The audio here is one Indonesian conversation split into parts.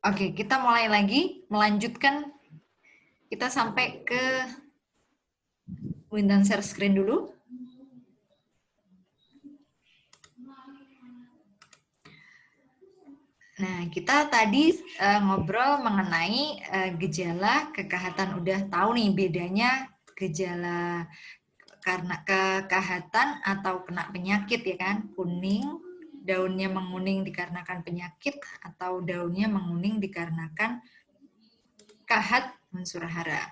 Oke, kita mulai lagi, melanjutkan. Kita sampai ke Windows share screen dulu. Nah, kita tadi ngobrol mengenai gejala kekahatan. Udah tahu nih bedanya gejala karena kekahatan atau kena penyakit ya kan? Kuning, daunnya menguning dikarenakan penyakit atau daunnya menguning dikarenakan kahat unsur hara.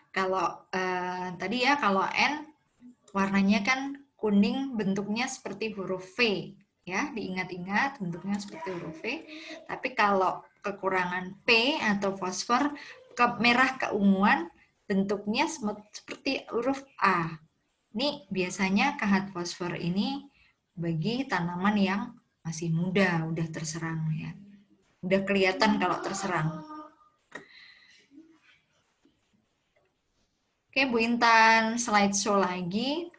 Kalau tadi ya, kalau N warnanya kan kuning, bentuknya seperti huruf V. Ya, diingat-ingat bentuknya seperti huruf V. Tapi kalau kekurangan P atau fosfor, merah keunguan, bentuknya seperti huruf A. Ini biasanya kahat fosfor ini bagi tanaman yang masih muda, udah terserang ya. Udah kelihatan kalau terserang. Oke, Bu Intan, slideshow lagi.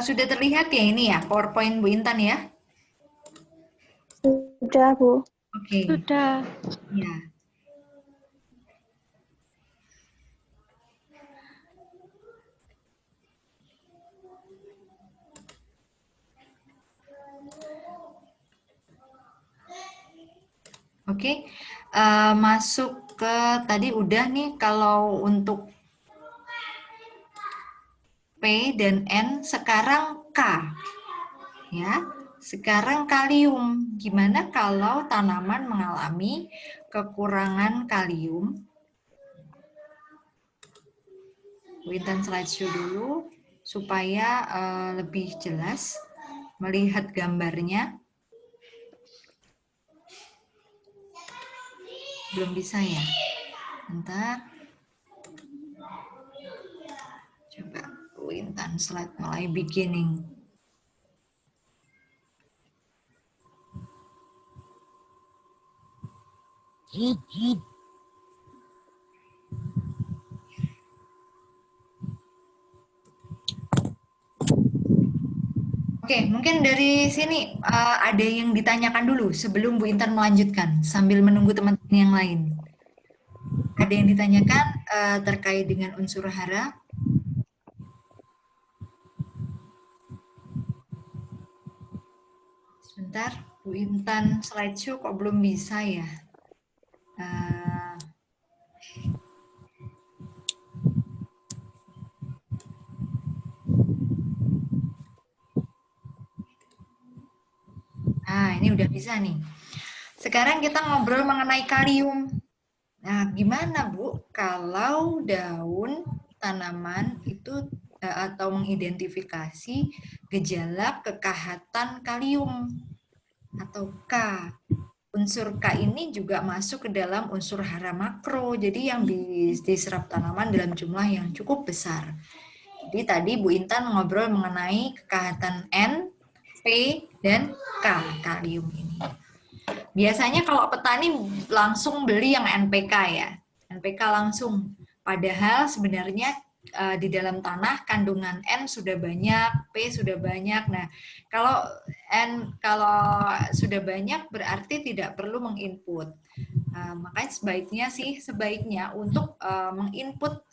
Sudah terlihat ya ini ya, PowerPoint Bu Intan ya? Sudah, Bu. Oke. Sudah. Ya. Oke. Masuk ke tadi udah nih kalau untuk P dan N, sekarang K. Ya. Sekarang kalium. Gimana kalau tanaman mengalami kekurangan kalium? Bu Intan slideshow dulu supaya lebih jelas melihat gambarnya. Belum bisa ya? Bentar. Coba Bu Intan slide mulai beginning. Oke, mungkin dari sini ada yang ditanyakan dulu sebelum Bu Intan melanjutkan sambil menunggu teman-teman yang lain. Ada yang ditanyakan terkait dengan unsur hara? Sebentar, Bu Intan slideshow kok belum bisa ya? Nah, ini udah bisa nih. Sekarang kita ngobrol mengenai kalium. Nah, gimana Bu kalau daun tanaman itu atau mengidentifikasi gejala kekahatan kalium atau K? Unsur K ini juga masuk ke dalam unsur hara makro, jadi yang diserap tanaman dalam jumlah yang cukup besar. Jadi tadi Bu Intan ngobrol mengenai kekahatan N, P, dan K, kalium ini. Biasanya kalau petani langsung beli yang NPK ya, NPK langsung. Padahal sebenarnya di dalam tanah kandungan N sudah banyak, P sudah banyak. Nah, kalau sudah banyak berarti tidak perlu menginput. Makanya sebaiknya untuk menginput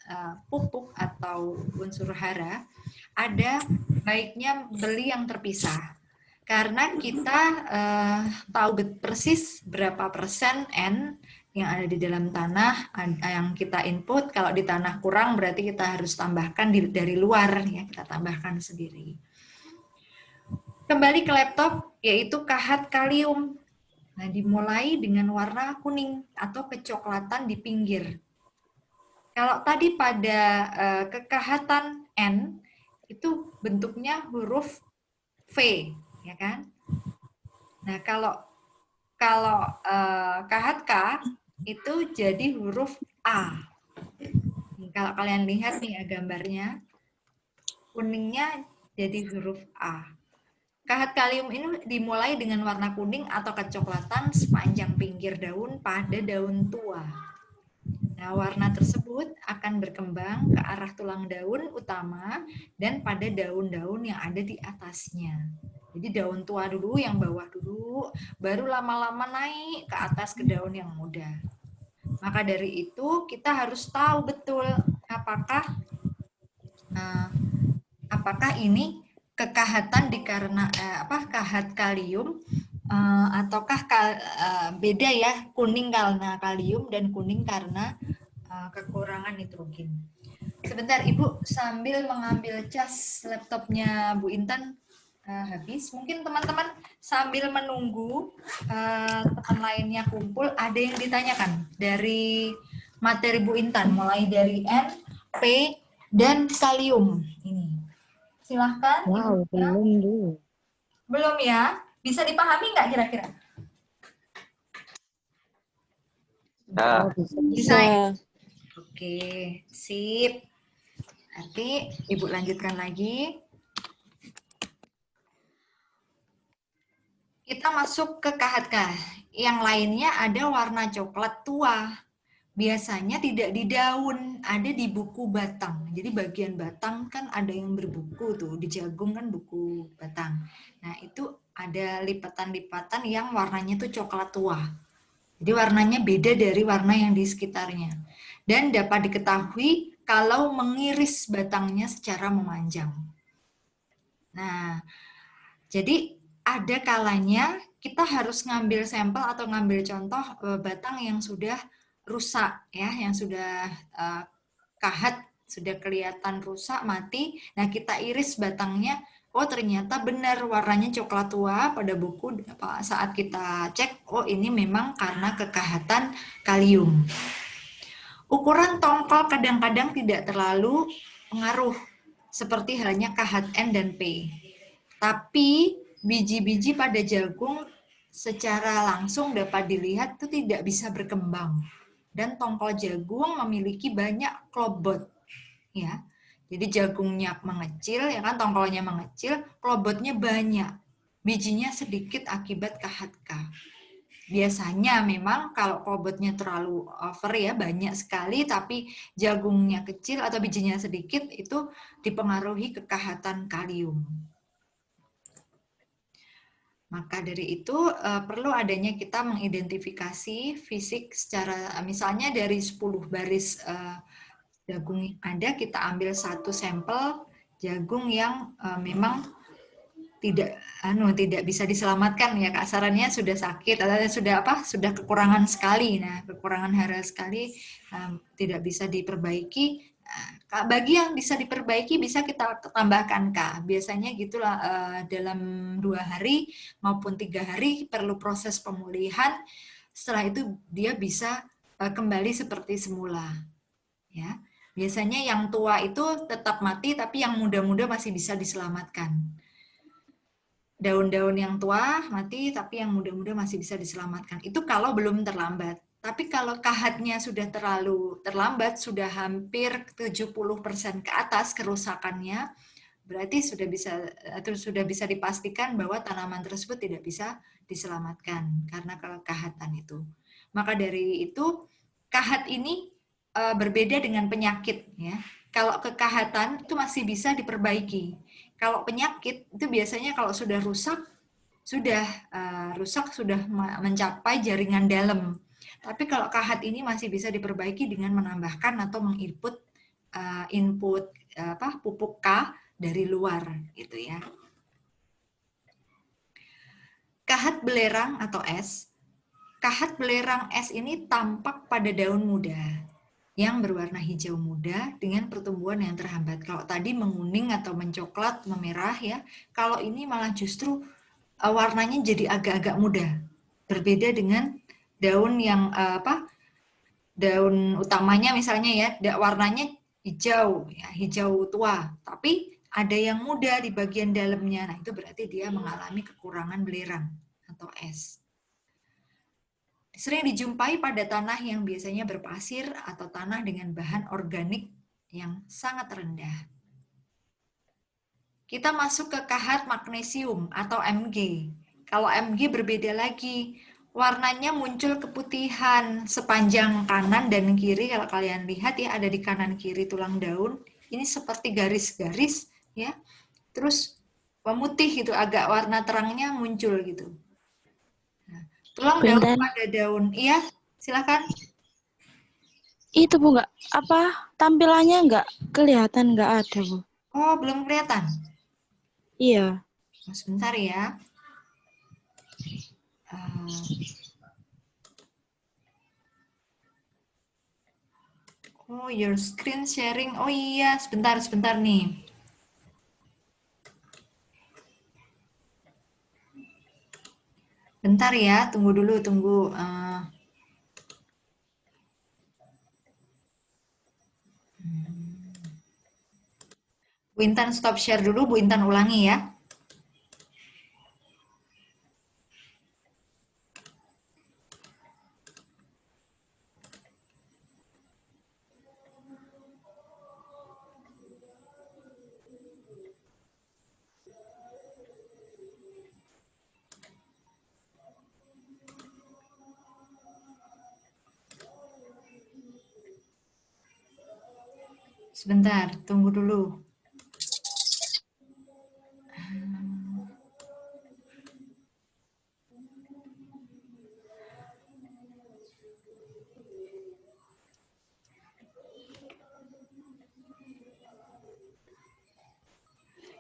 pupuk atau unsur hara ada baiknya beli yang terpisah. Karena kita tahu persis berapa persen N yang ada di dalam tanah yang kita input. Kalau di tanah kurang berarti kita harus tambahkan dari luar ya, kita tambahkan sendiri. Kembali ke laptop, yaitu kahat kalium. Nah, dimulai dengan warna kuning atau kecoklatan di pinggir. Kalau tadi pada kekahatan N itu bentuknya huruf V, ya kan? Nah, kalau kahat K itu jadi huruf A. Kalau kalian lihat nih ya gambarnya, kuningnya jadi huruf A. Kahat kalium ini dimulai dengan warna kuning atau kecoklatan sepanjang pinggir daun pada daun tua. Nah, warna tersebut akan berkembang ke arah tulang daun utama dan pada daun-daun yang ada di atasnya. Jadi daun tua dulu, yang bawah dulu, baru lama-lama naik ke atas ke daun yang muda. Maka dari itu kita harus tahu betul apakah ini kekahatan dikarenakan kahat kalium ataukah beda ya, kuning karena kalium dan kuning karena kekurangan nitrogen. Sebentar Ibu sambil mengambil cas laptopnya Bu Intan habis. Mungkin teman-teman sambil menunggu teman lainnya kumpul, ada yang ditanyakan dari materi Bu Intan, mulai dari N, P, dan kalium. Ini. Silahkan. Wow, belum dulu. Belum ya? Bisa dipahami nggak kira-kira? Nah, bisa. Bisa. Oke, sip. Nanti Ibu lanjutkan lagi. Kita masuk ke kahat-kahat. Yang lainnya ada warna coklat tua. Biasanya tidak di daun, ada di buku batang. Jadi bagian batang kan ada yang berbuku tuh, di jagung kan buku batang. Nah, itu ada lipatan-lipatan yang warnanya tuh coklat tua. Jadi warnanya beda dari warna yang di sekitarnya. Dan dapat diketahui kalau mengiris batangnya secara memanjang. Nah, jadi ada kalanya kita harus ngambil sampel atau ngambil contoh batang yang sudah rusak ya, yang sudah kahat, sudah kelihatan rusak, mati. Nah, kita iris batangnya. Oh, ternyata benar warnanya coklat tua pada buku saat kita cek, oh ini memang karena kekahatan kalium. Ukuran tongkol kadang-kadang tidak terlalu pengaruh, seperti halnya kahat N dan P. Tapi biji-biji pada jagung secara langsung dapat dilihat itu tidak bisa berkembang. Dan tongkol jagung memiliki banyak klobot. Ya. Jadi jagungnya mengecil, ya kan, tongkolnya mengecil, klobotnya banyak. Bijinya sedikit akibat KHK. Biasanya memang kalau klobotnya terlalu over ya, banyak sekali, tapi jagungnya kecil atau bijinya sedikit, itu dipengaruhi kekahatan kalium. Maka dari itu perlu adanya kita mengidentifikasi fisik secara, misalnya dari 10 baris jagung yang ada, kita ambil satu sampel jagung yang memang tidak bisa diselamatkan ya, kasarannya sudah sakit atau sudah kekurangan sekali. Nah, kekurangan hara sekali tidak bisa diperbaiki. Bagi yang bisa diperbaiki bisa kita tambahkan K. Biasanya gitulah dalam 2 hari maupun 3 hari perlu proses pemulihan. Setelah itu dia bisa kembali seperti semula. Ya. Biasanya yang tua itu tetap mati, tapi yang muda-muda masih bisa diselamatkan. Daun-daun yang tua mati, tapi yang muda-muda masih bisa diselamatkan. Itu kalau belum terlambat. Tapi kalau kahatnya sudah terlalu terlambat, sudah hampir 70% ke atas kerusakannya, berarti sudah bisa dipastikan bahwa tanaman tersebut tidak bisa diselamatkan karena kekahatan itu. Maka dari itu, kahat ini berbeda dengan penyakit ya. Kalau kekahatan itu masih bisa diperbaiki. Kalau penyakit itu biasanya kalau sudah rusak sudah mencapai jaringan dalam. Tapi kalau kahat ini masih bisa diperbaiki dengan menambahkan atau menginput pupuk K dari luar gitu ya. Kahat belerang atau es. Kahat belerang es ini tampak pada daun muda yang berwarna hijau muda dengan pertumbuhan yang terhambat. Kalau tadi menguning atau mencoklat, memerah ya, kalau ini malah justru warnanya jadi agak-agak muda. Berbeda dengan daun yang daun utamanya misalnya ya, warnanya hijau, ya, hijau tua, tapi ada yang muda di bagian dalamnya. Nah, itu berarti dia mengalami kekurangan belerang atau es. Sering dijumpai pada tanah yang biasanya berpasir atau tanah dengan bahan organik yang sangat rendah. Kita masuk ke kahat magnesium atau Mg. Kalau Mg berbeda lagi, warnanya muncul keputihan sepanjang kanan dan kiri. Kalau kalian lihat ya, ada di kanan kiri tulang daun. Ini seperti garis-garis ya. Terus memutih gitu, agak warna terangnya muncul gitu. Nah, tulang daun Bentar. pada daun, iya, silakan. Itu Bu nggak apa tampilannya nggak kelihatan nggak ada Bu. Oh, belum kelihatan. Iya. Oh, sebentar ya. Oh, your screen sharing. Oh iya, sebentar nih. Bentar ya, tunggu dulu, tunggu. Bu Intan stop share dulu, Bu Intan ulangi ya. Sebentar, tunggu dulu.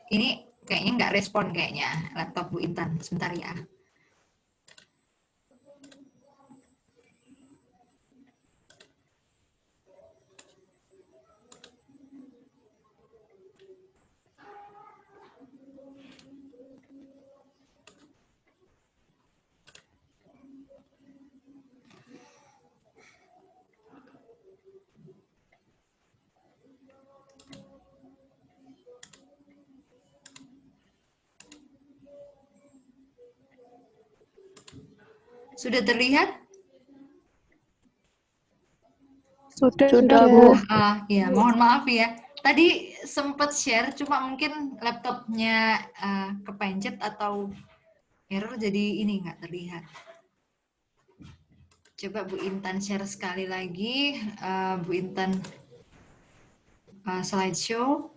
Ini kayaknya nggak respon kayaknya laptop Bu Intan. Sebentar ya. Sudah terlihat? Sudah Bu. Ya, mohon maaf ya. Tadi sempat share, cuma mungkin laptopnya kepencet atau error, jadi ini nggak terlihat. Coba Bu Intan share sekali lagi. Bu Intan slideshow.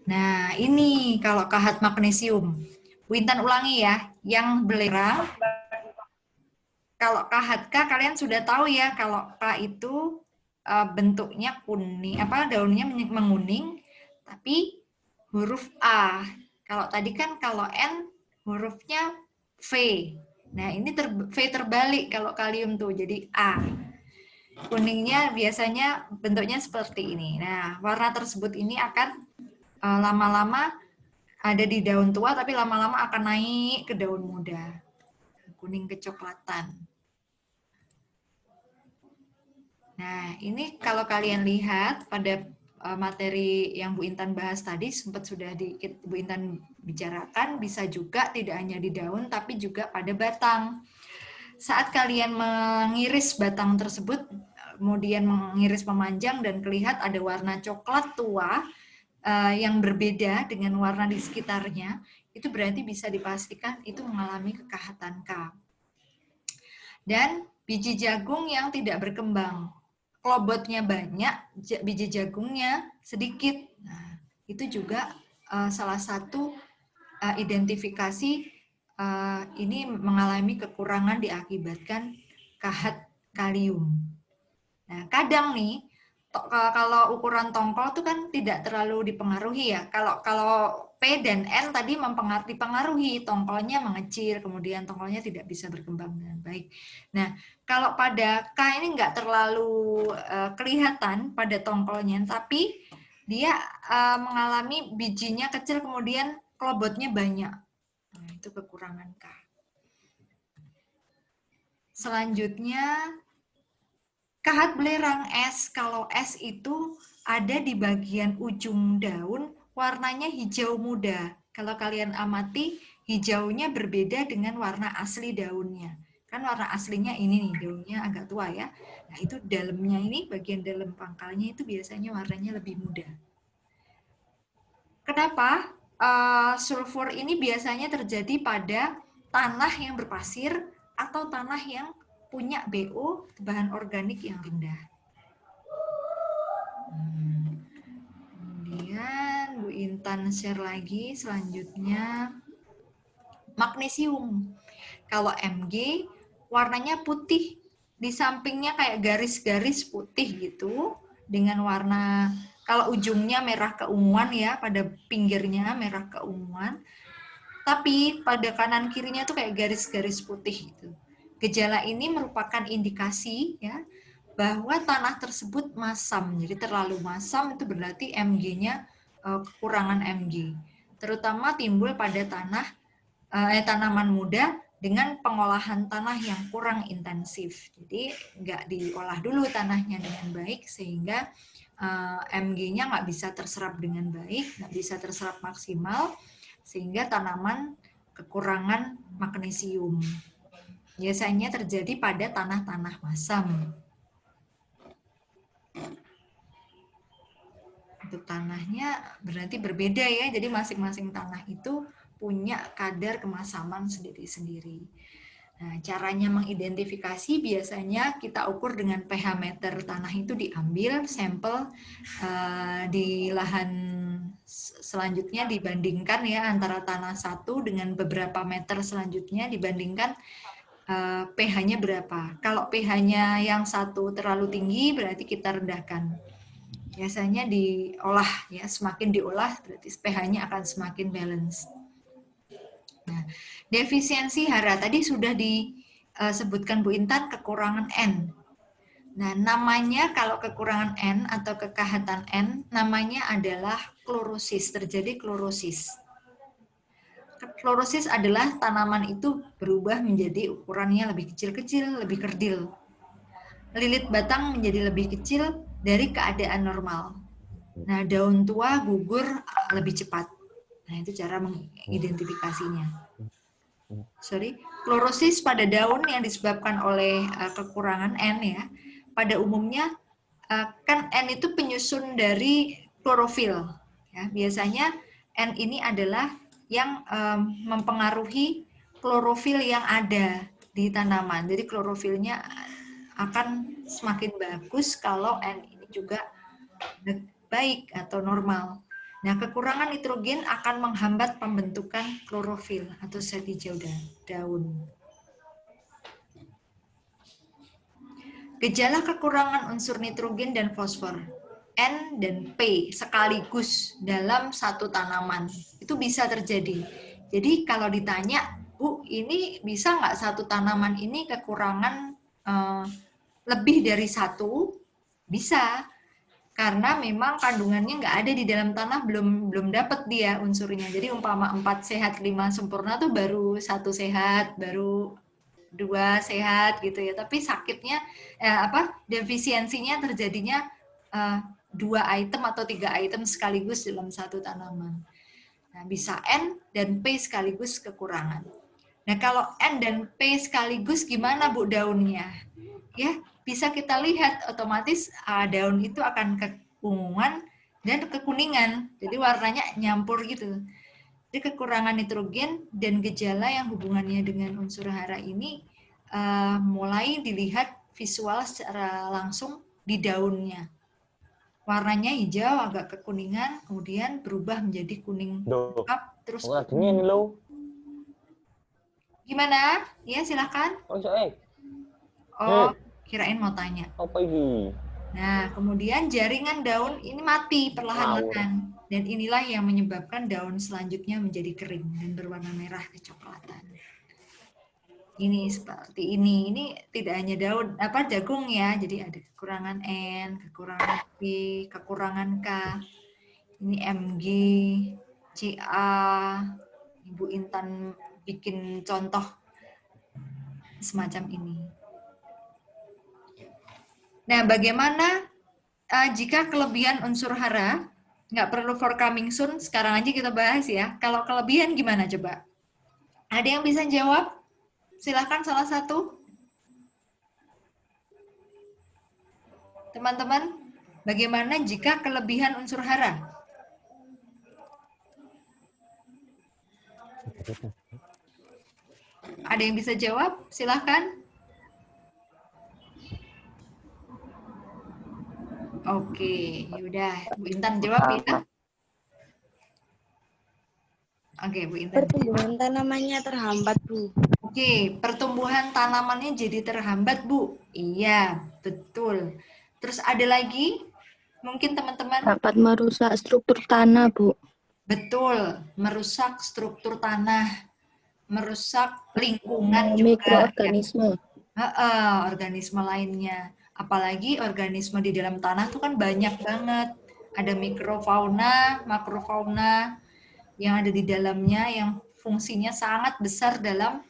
Nah, ini kalau kahat magnesium. Bu Intan ulangi ya. Yang belerang, kalau kahat K kalian sudah tahu ya, kalau K itu bentuknya kuning, daunnya menguning, tapi huruf A. Kalau tadi kan kalau N hurufnya V. Nah, ini V terbalik kalau kalium tuh, jadi A. Kuningnya biasanya bentuknya seperti ini. Nah, warna tersebut ini akan lama-lama ada di daun tua, tapi lama-lama akan naik ke daun muda. Kuning kecoklatan. Nah, ini kalau kalian lihat pada materi yang Bu Intan bahas tadi, sempat sudah Bu Intan bicarakan, bisa juga tidak hanya di daun, tapi juga pada batang. Saat kalian mengiris batang tersebut, kemudian mengiris memanjang dan kelihatan ada warna coklat tua yang berbeda dengan warna di sekitarnya, itu berarti bisa dipastikan itu mengalami kekahatan K. Dan biji jagung yang tidak berkembang, klobotnya banyak, biji jagungnya sedikit. Nah, itu juga salah satu identifikasi ini mengalami kekurangan diakibatkan kahat kalium. Nah, kadang nih kalau ukuran tongkol itu kan tidak terlalu dipengaruhi ya. Kalau P dan N tadi dipengaruhi, tongkolnya mengecil, kemudian tongkolnya tidak bisa berkembang dengan baik. Nah, kalau pada K ini nggak terlalu kelihatan pada tongkolnya, tapi dia mengalami bijinya kecil, kemudian klobotnya banyak. Nah, itu kekurangan K. Selanjutnya, kahat belerang es. Kalau es itu ada di bagian ujung daun, warnanya hijau muda. Kalau kalian amati, hijaunya berbeda dengan warna asli daunnya. Kan warna aslinya ini nih, daunnya agak tua ya. Nah, itu dalamnya ini, bagian dalam pangkalnya itu biasanya warnanya lebih muda. Kenapa? Sulfur ini biasanya terjadi pada tanah yang berpasir atau tanah yang punya BO, bahan organik yang rendah. Kemudian Bu Intan share lagi selanjutnya magnesium. Kalau Mg warnanya putih, di sampingnya kayak garis-garis putih gitu dengan warna, kalau ujungnya merah keunguan ya, pada pinggirnya merah keunguan, tapi pada kanan kirinya tuh kayak garis-garis putih gitu. Gejala ini merupakan indikasi ya bahwa tanah tersebut masam. Jadi terlalu masam itu berarti Mg-nya kekurangan Mg. Terutama timbul pada tanaman muda dengan pengolahan tanah yang kurang intensif. Jadi nggak diolah dulu tanahnya dengan baik sehingga Mg-nya nggak bisa terserap dengan baik, nggak bisa terserap maksimal, sehingga tanaman kekurangan magnesium. Biasanya terjadi pada tanah-tanah masam. Untuk tanahnya berarti berbeda ya, jadi masing-masing tanah itu punya kadar kemasaman sendiri-sendiri. Nah, caranya mengidentifikasi biasanya kita ukur dengan pH meter. Tanah itu diambil sampel di lahan selanjutnya dibandingkan ya antara tanah satu dengan beberapa meter selanjutnya dibandingkan pH-nya berapa. Kalau pH-nya yang satu terlalu tinggi berarti kita rendahkan. Biasanya diolah ya, semakin diolah berarti pH-nya akan semakin balance. Nah, defisiensi hara tadi sudah disebutkan Bu Intan, kekurangan N. Nah, namanya kalau kekurangan N atau kekahatan N, namanya adalah klorosis, terjadi klorosis. Klorosis adalah tanaman itu berubah menjadi ukurannya lebih kecil-kecil, lebih kerdil. Lilit batang menjadi lebih kecil dari keadaan normal. Nah, daun tua gugur lebih cepat. Nah, itu cara mengidentifikasinya. Klorosis pada daun yang disebabkan oleh kekurangan N ya. Pada umumnya kan N itu penyusun dari klorofil. Ya, biasanya N ini adalah yang mempengaruhi klorofil yang ada di tanaman. Jadi klorofilnya akan semakin bagus kalau N ini juga baik atau normal. Nah, kekurangan nitrogen akan menghambat pembentukan klorofil atau sel hijau daun. Gejala kekurangan unsur nitrogen dan fosfor, N dan P sekaligus dalam satu tanaman, itu bisa terjadi. Jadi kalau ditanya, Bu, ini bisa nggak satu tanaman ini kekurangan lebih dari satu? Bisa. Karena memang kandungannya nggak ada di dalam tanah, belum dapat dia unsurnya. Jadi umpama 4 sehat 5 sempurna tuh baru 1 sehat, baru 2 sehat gitu ya. Tapi sakitnya defisiensinya terjadinya 2 item atau 3 item sekaligus dalam satu tanaman. Nah, bisa N dan P sekaligus kekurangan. Nah, kalau N dan P sekaligus gimana Bu daunnya? Ya, bisa kita lihat otomatis daun itu akan keunguan dan kekuningan. Jadi warnanya nyampur gitu. Jadi kekurangan nitrogen dan gejala yang hubungannya dengan unsur hara ini mulai dilihat visual secara langsung di daunnya. Warnanya hijau agak kekuningan, kemudian berubah menjadi kuning up, terus dingin lo. Gimana? Ya, silakan. Oh, kirain mau tanya. Apa ini? Nah, kemudian jaringan daun ini mati perlahan-lahan. Dan inilah yang menyebabkan daun selanjutnya menjadi kering dan berwarna merah kecoklatan. Ini seperti ini. Ini tidak hanya daun jagung ya. Jadi ada kekurangan N, kekurangan P, kekurangan K. Ini Mg, Ca. Ibu Intan bikin contoh semacam ini. Nah, bagaimana jika kelebihan unsur hara? Nggak perlu for coming soon, sekarang aja kita bahas ya. Kalau kelebihan gimana coba? Ada yang bisa jawab? Silahkan salah satu. Teman-teman, bagaimana jika kelebihan unsur hara? Ada yang bisa jawab? Silahkan. Oke, yaudah. Bu Intan jawab ya. Oke, Bu Intan. Pertumbuhan tanamannya terhambat, Bu. Oke, pertumbuhan tanamannya jadi terhambat, Bu. Iya, betul. Terus ada lagi? Mungkin teman-teman? Dapat merusak struktur tanah, Bu. Betul, merusak struktur tanah, merusak lingkungan juga. Mikroorganisme. Organisme lainnya. Apalagi organisme di dalam tanah itu kan banyak banget. Ada mikrofauna, makrofauna yang ada di dalamnya yang fungsinya sangat besar dalam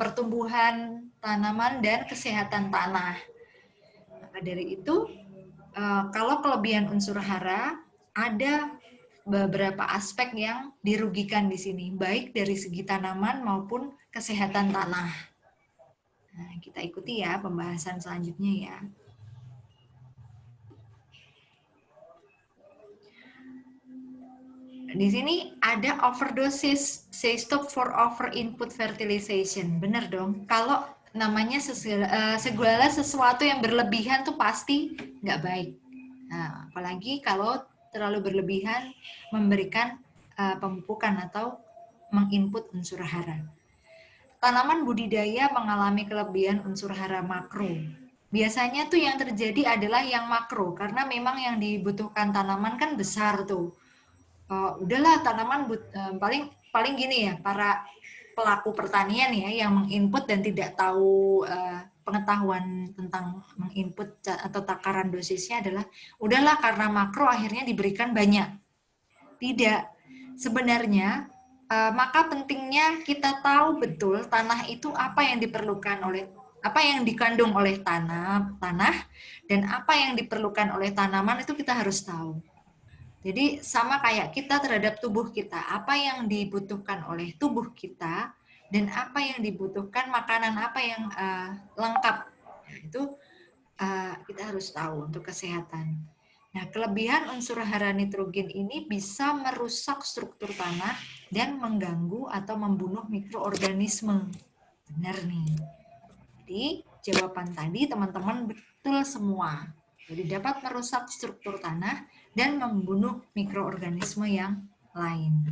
pertumbuhan tanaman dan kesehatan tanah. Maka dari itu, kalau kelebihan unsur hara, ada beberapa aspek yang dirugikan di sini, baik dari segi tanaman maupun kesehatan tanah. Nah, kita ikuti ya pembahasan selanjutnya ya. Di sini ada overdosis, say stop for over input fertilization. Benar dong. Kalau namanya segala sesuatu yang berlebihan tuh pasti nggak baik. Nah, apalagi kalau terlalu berlebihan memberikan pemupukan atau menginput unsur hara. Tanaman budidaya mengalami kelebihan unsur hara makro. Biasanya tuh yang terjadi adalah yang makro karena memang yang dibutuhkan tanaman kan besar tuh. Udahlah tanaman paling paling gini ya, para pelaku pertanian ya yang menginput dan tidak tahu pengetahuan tentang menginput atau takaran dosisnya adalah udahlah karena makro akhirnya diberikan banyak. Tidak. Sebenarnya maka pentingnya kita tahu betul tanah itu apa yang diperlukan oleh apa yang dikandung oleh tanah dan apa yang diperlukan oleh tanaman itu kita harus tahu. Jadi sama kayak kita terhadap tubuh kita, apa yang dibutuhkan oleh tubuh kita dan apa yang dibutuhkan makanan apa yang lengkap. Nah, itu kita harus tahu untuk kesehatan. Nah, kelebihan unsur hara nitrogen ini bisa merusak struktur tanah dan mengganggu atau membunuh mikroorganisme. Benar nih. Jadi, jawaban tadi teman-teman betul semua. Jadi dapat merusak struktur tanah dan membunuh mikroorganisme yang lain.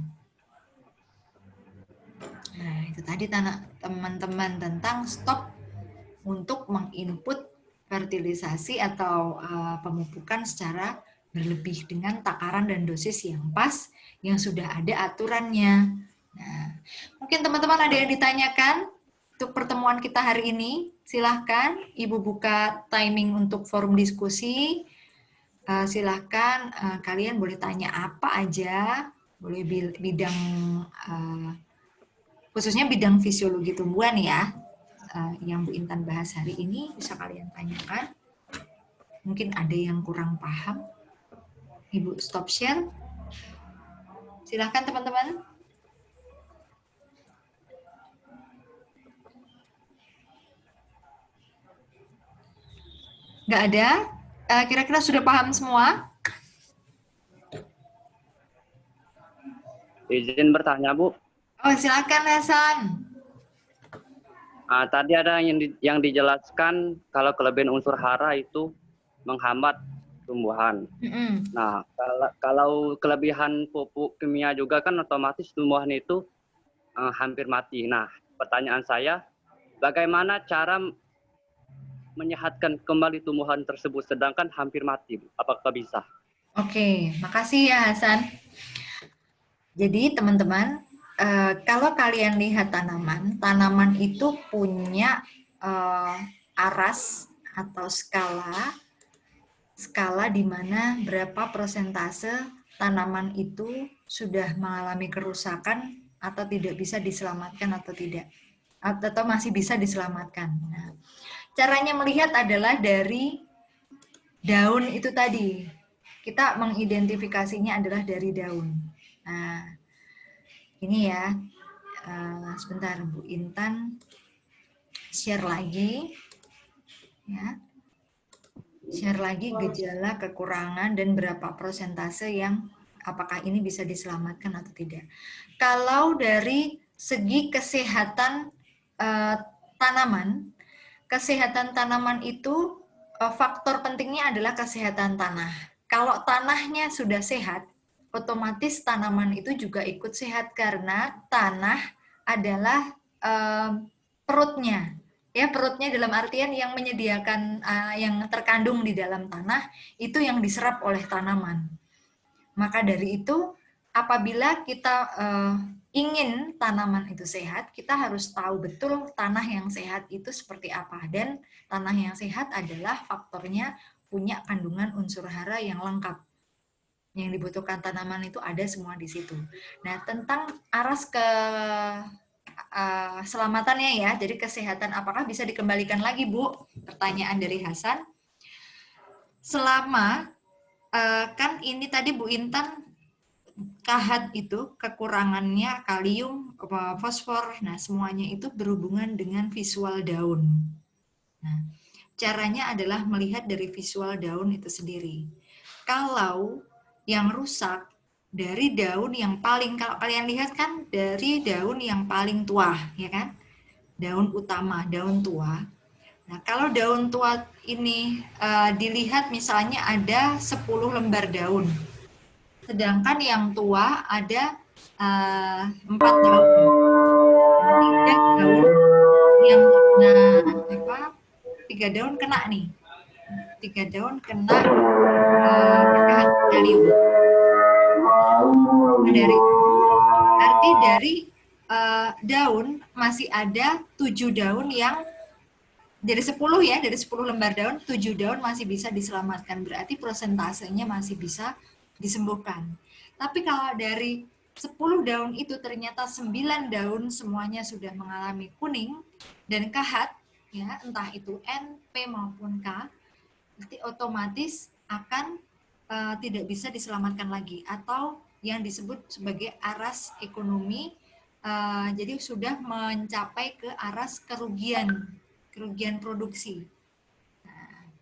Nah, itu tadi teman-teman tentang stop untuk menginput fertilisasi atau pemupukan secara berlebih dengan takaran dan dosis yang pas, yang sudah ada aturannya. Nah, mungkin teman-teman ada yang ditanyakan untuk pertemuan kita hari ini. Silahkan Ibu buka timing untuk forum diskusi. Silahkan kalian boleh tanya apa aja, boleh bidang khususnya bidang fisiologi tumbuhan ya, yang Bu Intan bahas hari ini bisa kalian tanyakan. Mungkin ada yang kurang paham. Ibu stop share. Silahkan teman-teman. Nggak ada? Kira-kira sudah paham semua? Izin bertanya, Bu. Oh, silakan Hasan. Tadi ada yang dijelaskan kalau kelebihan unsur hara itu menghambat tumbuhan. Nah, kalau kelebihan pupuk kimia juga kan otomatis tumbuhan itu hampir mati. Nah, pertanyaan saya, bagaimana cara menyehatkan kembali tumbuhan tersebut sedangkan hampir mati? Apakah bisa? Oke, makasih ya Hasan. Jadi teman-teman, kalau kalian lihat tanaman itu punya aras atau skala di mana berapa persentase tanaman itu sudah mengalami kerusakan atau tidak bisa diselamatkan atau tidak, atau masih bisa diselamatkan. Nah, caranya melihat adalah dari daun itu tadi. Kita mengidentifikasinya adalah dari daun. Nah, ini ya, sebentar Bu Intan share lagi, ya. Share lagi gejala, kekurangan, dan berapa persentase yang apakah ini bisa diselamatkan atau tidak. Kalau dari segi kesehatan kesehatan tanaman itu faktor pentingnya adalah kesehatan tanah. Kalau tanahnya sudah sehat, otomatis tanaman itu juga ikut sehat karena tanah adalah perutnya. Ya, perutnya dalam artian yang menyediakan yang terkandung di dalam tanah itu yang diserap oleh tanaman. Maka dari itu, apabila kita ingin tanaman itu sehat, kita harus tahu betul tanah yang sehat itu seperti apa. Dan tanah yang sehat adalah faktornya punya kandungan unsur hara yang lengkap. Yang dibutuhkan tanaman itu ada semua di situ. Nah, tentang aras ke selamatannya ya, jadi kesehatan apakah bisa dikembalikan lagi, Bu? Pertanyaan dari Hasan. Selama kan ini tadi Bu Intan kahat itu kekurangannya kalium, fosfor, nah semuanya itu berhubungan dengan visual daun. Nah, caranya adalah melihat dari visual daun itu sendiri. Kalau yang rusak dari daun yang paling, kalau kalian lihat kan dari daun yang paling tua, ya kan? Daun utama, daun tua. Nah, kalau daun tua ini dilihat misalnya ada 10 lembar daun. Sedangkan yang tua ada 4 daun. 3 daun yang kena 3 daun kena nih. 3 daun kena kalium. Berarti dari daun masih ada 7 daun yang dari 10 ya, dari 10 lembar daun, 7 daun masih bisa diselamatkan. Berarti prosentasenya masih bisa disembuhkan. Tapi kalau dari 10 daun itu ternyata 9 daun semuanya sudah mengalami kuning dan kahat, ya entah itu N, P maupun K, berarti otomatis akan tidak bisa diselamatkan lagi. Atau yang disebut sebagai aras ekonomi, jadi sudah mencapai ke aras kerugian produksi. Nah,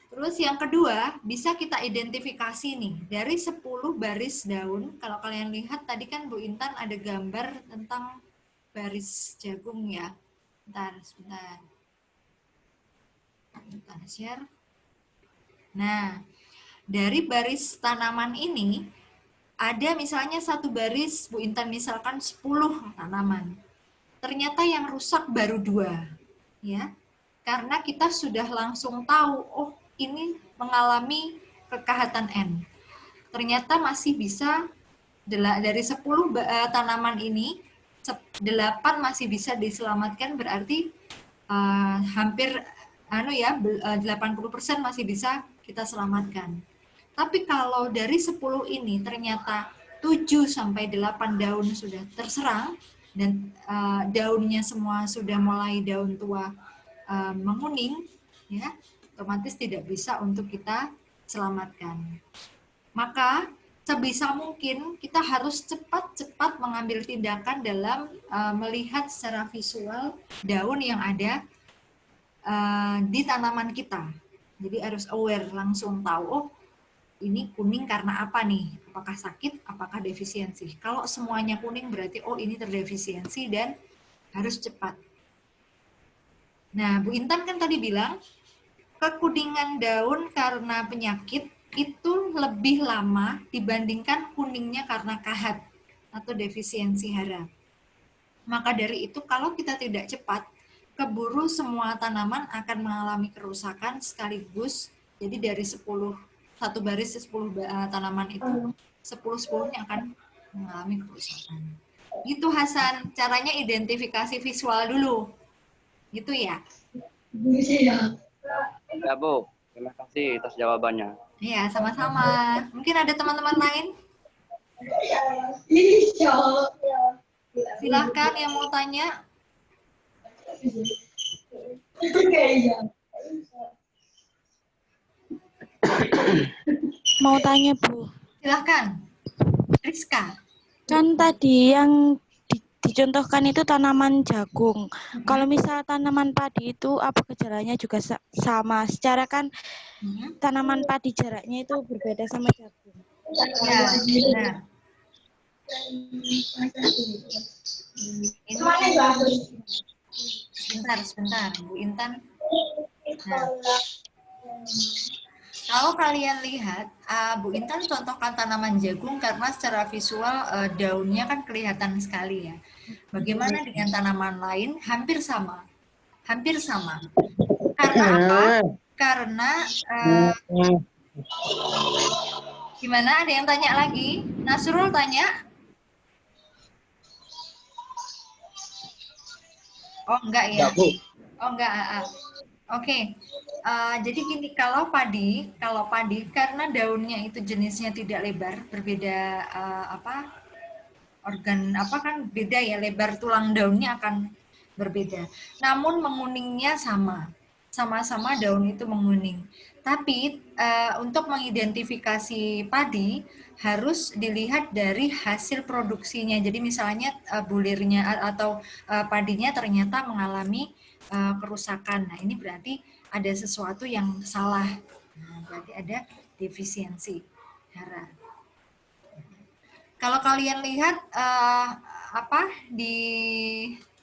terus yang kedua, bisa kita identifikasi nih, dari 10 baris daun, kalau kalian lihat tadi kan Bu Intan ada gambar tentang baris jagung ya. Sebentar share. Nah, dari baris tanaman ini, ada misalnya satu baris, Bu Intan misalkan 10 tanaman. Ternyata yang rusak baru 2. Ya, karena kita sudah langsung tahu, oh ini mengalami kekahatan N. Ternyata masih bisa dari 10 tanaman ini, 8 masih bisa diselamatkan, berarti hampir 80% masih bisa kita selamatkan. Tapi kalau dari 10 ini ternyata 7 sampai 8 daun sudah terserang, dan daunnya semua sudah mulai daun tua menguning, ya otomatis tidak bisa untuk kita selamatkan. Maka sebisa mungkin kita harus cepat-cepat mengambil tindakan dalam melihat secara visual daun yang ada di tanaman kita. Jadi harus aware, langsung tahu, oh ini kuning karena apa nih? Apakah sakit, apakah defisiensi? Kalau semuanya kuning berarti oh ini terdefisiensi dan harus cepat. Nah, Bu Intan kan tadi bilang kekuningan daun karena penyakit itu lebih lama dibandingkan kuningnya karena kahat atau defisiensi hara. Maka dari itu kalau kita tidak cepat, keburu semua tanaman akan mengalami kerusakan sekaligus. Jadi dari 10 satu baris 10 tanaman itu 10-10-nya akan mengalami kerusakan. Gitu Hasan, caranya identifikasi visual dulu. Gitu ya? Ya Bu, terima kasih atas jawabannya. Iya, sama-sama. Mungkin ada teman-teman lain? Silahkan yang mau tanya. Mau tanya, Bu. Silahkan. Rizka. Kan tadi yang dicontohkan itu tanaman jagung. Kalau misal tanaman padi itu apa gejalanya juga sama. Secara kan tanaman padi jaraknya itu berbeda sama jagung. Ya, benar. Ini sebentar, Bu Intan. Nah, kalau kalian lihat, Bu Intan contohkan tanaman jagung karena secara visual daunnya kan kelihatan sekali ya. Bagaimana dengan tanaman lain? Hampir sama. Hampir sama. Karena apa? Karena gimana? Ada yang tanya lagi? Nasrul tanya? Oh enggak ya? Oh enggak. Oke. Jadi gini, kalau padi karena daunnya itu jenisnya tidak lebar, berbeda organ kan beda ya, lebar tulang daunnya akan berbeda. Namun menguningnya sama-sama daun itu menguning. Tapi untuk mengidentifikasi padi harus dilihat dari hasil produksinya. Jadi misalnya bulirnya atau padinya ternyata mengalami kerusakan. Nah, ini berarti ada sesuatu yang salah. Nah, berarti ada defisiensi hara. Kalau kalian lihat di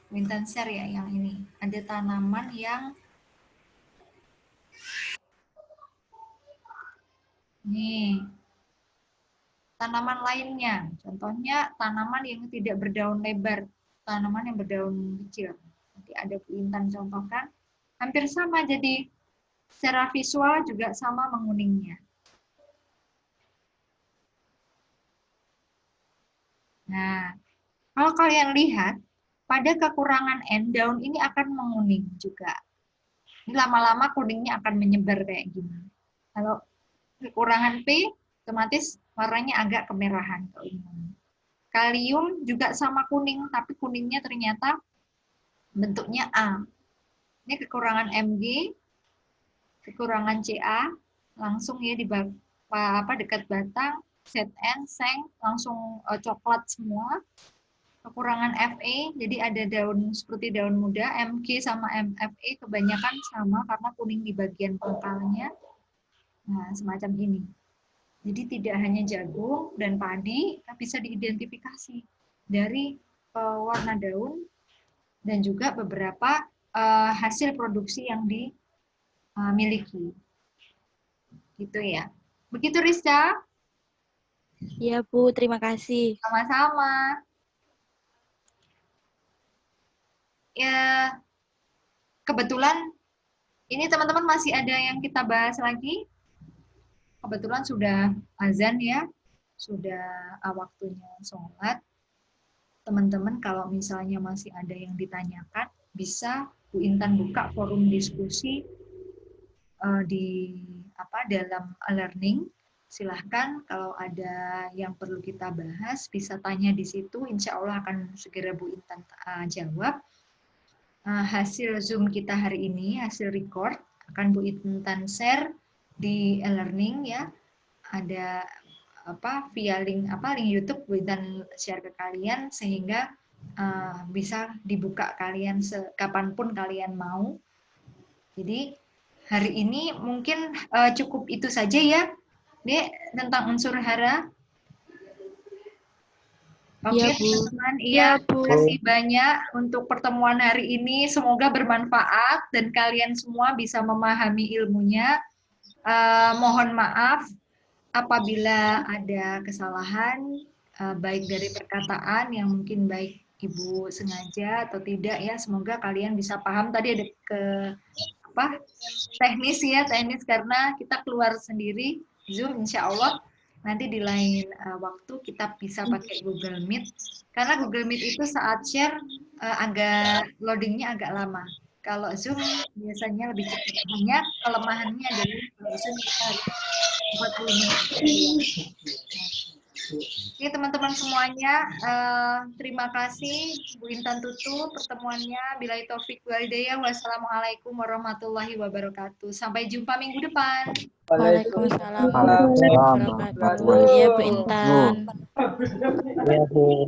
Wintan share ya yang ini, ada tanaman yang nih, tanaman lainnya, contohnya tanaman yang tidak berdaun lebar, tanaman yang berdaun kecil. Nanti ada Bu Intan contohkan, hampir sama, jadi secara visual juga sama menguningnya. Nah, kalau kalian lihat, pada kekurangan N, daun ini akan menguning juga. Ini lama-lama kuningnya akan menyebar kayak gini. Kalau kekurangan P, otomatis warnanya agak kemerahan. Kalium juga sama kuning, tapi kuningnya ternyata bentuknya A. Ini kekurangan Mg, kekurangan Ca, langsung ya di dekat batang, Zn, Seng, langsung coklat semua. Kekurangan Fe, jadi ada daun seperti daun muda, Mg sama Mfe kebanyakan sama karena kuning di bagian pangkalnya. Nah, semacam ini. Jadi tidak hanya jagung dan padi, tapi bisa diidentifikasi dari warna daun dan juga beberapa hasil produksi yang dimiliki. Gitu ya. Begitu Rizka? Iya Bu, terima kasih. Sama-sama. Ya, kebetulan ini teman-teman masih ada yang kita bahas lagi. Kebetulan sudah azan ya, sudah waktunya sholat. Teman-teman kalau misalnya masih ada yang ditanyakan, bisa Bu Intan buka forum diskusi dalam learning. Silahkan kalau ada yang perlu kita bahas, bisa tanya di situ. Insya Allah akan segera Bu Intan jawab. Hasil Zoom kita hari ini, hasil record, akan Bu Intan share di e-learning ya. Ada via link YouTube Bu Intan share ke kalian sehingga bisa dibuka kalian kapanpun kalian mau. Jadi hari ini mungkin cukup itu saja ya, Dek, tentang unsur hara. Oke, teman-teman. Iya, terima kasih banyak untuk pertemuan hari ini. Semoga bermanfaat dan kalian semua bisa memahami ilmunya. Mohon maaf apabila ada kesalahan, baik dari perkataan yang mungkin baik Ibu sengaja atau tidak ya. Semoga kalian bisa paham. Tadi ada teknis karena kita keluar sendiri Zoom, insya Allah. Nanti di lain waktu kita bisa pakai Google Meet. Karena Google Meet itu saat share loadingnya agak lama. Kalau Zoom biasanya lebih cepat. Hanya kelemahannya adalah kalau Zoom kita harus 40 menit. Oke teman-teman semuanya, terima kasih Bu Intan tutup pertemuannya. Billahi taufik wal hidayah. Wassalamualaikum warahmatullahi wabarakatuh. Sampai jumpa minggu depan. Waalaikumsalam warahmatullahi wabarakatuh. Iya Bu Intan. Iya Bu.